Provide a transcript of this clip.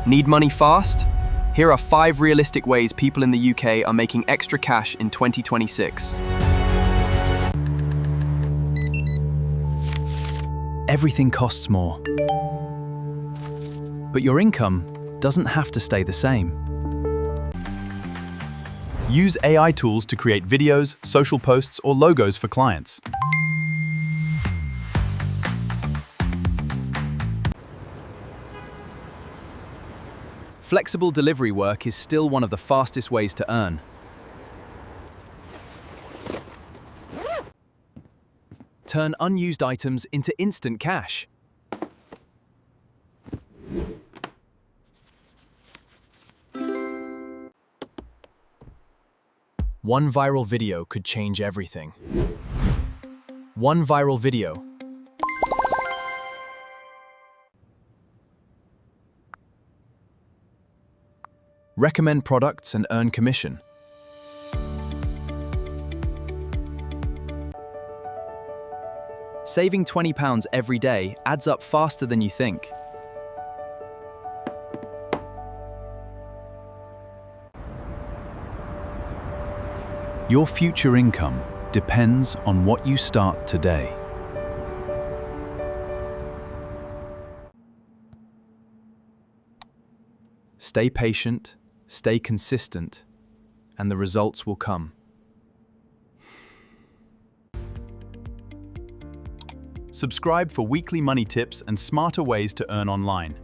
Need money fast? Here are 5 realistic ways people in the UK are making extra cash in 2026. Everything costs more. But your income doesn't have to stay the same. Use AI tools to create videos, social posts, or logos for clients. Flexible delivery work is still one of the fastest ways to earn. Turn unused items into instant cash. One viral video could change everything. One viral video. Recommend products and earn commission. Saving £20 every day adds up faster than you think. Your future income depends on what you start today. Stay patient, stay consistent, and the results will come. Subscribe for weekly money tips and smarter ways to earn online.